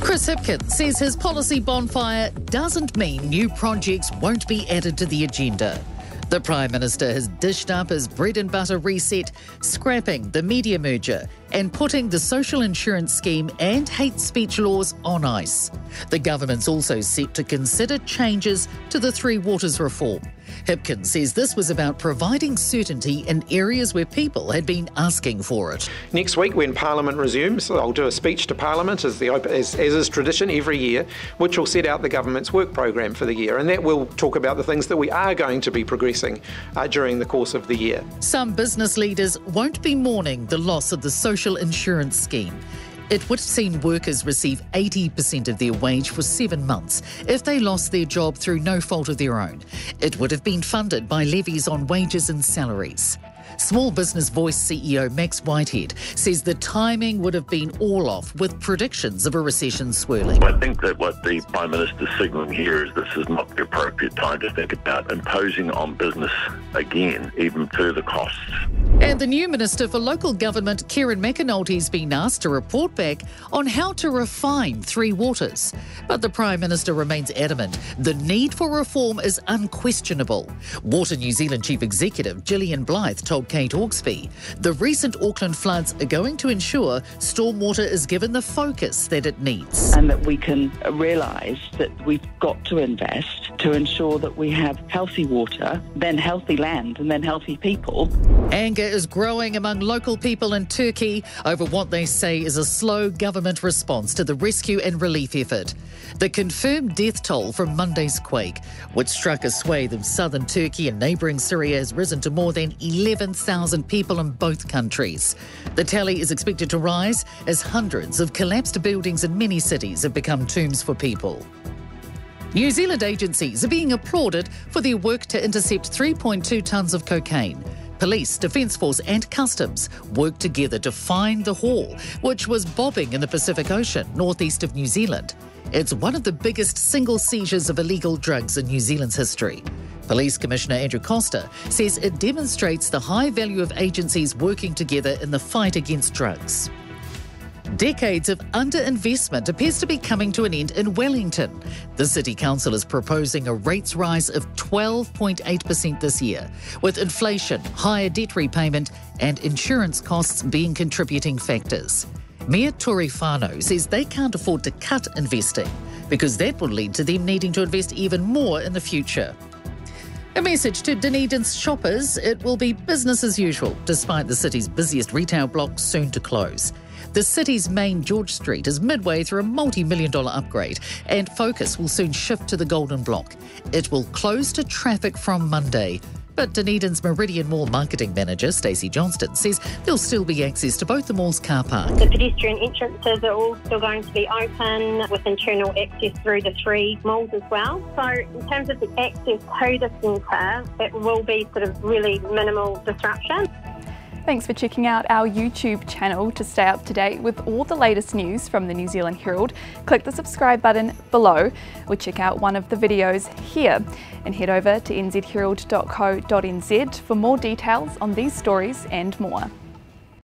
Chris Hipkins says his policy bonfire doesn't mean new projects won't be added to the agenda. The Prime Minister has dished up his bread and butter reset, scrapping the media merger and putting the social insurance scheme and hate speech laws on ice. The government's also set to consider changes to the Three Waters reform. Hipkins says this was about providing certainty in areas where people had been asking for it. Next week, when Parliament resumes, I'll do a speech to Parliament, as is tradition every year, which will set out the government's work programme for the year, and that will talk about the things that we are going to be progressing during the course of the year. Some business leaders won't be mourning the loss of the social insurance scheme. It would have seen workers receive 80% of their wage for 7 months if they lost their job through no fault of their own. It would have been funded by levies on wages and salaries. Small Business Voice CEO Max Whitehead says the timing would have been all off, with predictions of a recession swirling. I think that what the Prime Minister's signalling here is this is not the appropriate time to think about imposing on business again even further costs. And the new Minister for Local Government, Kieran McAnulty's been asked to report back on how to refine Three Waters. But the Prime Minister remains adamant the need for reform is unquestionable. Water New Zealand Chief Executive Gillian Blythe told Kate Hawkesby the recent Auckland floods are going to ensure stormwater is given the focus that it needs. And that we can realise that we've got to invest to ensure that we have healthy water, then healthy land, and then healthy people. Anger is growing among local people in Turkey over what they say is a slow government response to the rescue and relief effort. The confirmed death toll from Monday's quake, which struck a swathe of southern Turkey and neighbouring Syria, has risen to more than 11,000 people in both countries. The tally is expected to rise as hundreds of collapsed buildings in many cities have become tombs for people. New Zealand agencies are being applauded for their work to intercept 3.2 tonnes of cocaine. Police, Defence Force and Customs worked together to find the haul, which was bobbing in the Pacific Ocean, northeast of New Zealand. It's one of the biggest single seizures of illegal drugs in New Zealand's history. Police Commissioner Andrew Costa says it demonstrates the high value of agencies working together in the fight against drugs. Decades of underinvestment appears to be coming to an end in Wellington. The City Council is proposing a rates rise of 12.8% this year, with inflation, higher debt repayment and insurance costs being contributing factors. Mayor Tori Whanau says they can't afford to cut investing because that would lead to them needing to invest even more in the future. A message to Dunedin's shoppers: it will be business as usual, despite the city's busiest retail block soon to close. The city's main George Street is midway through a multi-million-dollar upgrade, and focus will soon shift to the Golden Block. It will close to traffic from Monday. But Dunedin's Meridian Mall marketing manager, Stacey Johnston, says there'll still be access to both the mall's car park. The pedestrian entrances are all still going to be open, with internal access through the three malls as well. So in terms of the access to the centre, it will be sort of really minimal disruption. Thanks for checking out our YouTube channel to stay up to date with all the latest news from the New Zealand Herald. Click the subscribe button below or check out one of the videos here, and head over to nzherald.co.nz for more details on these stories and more.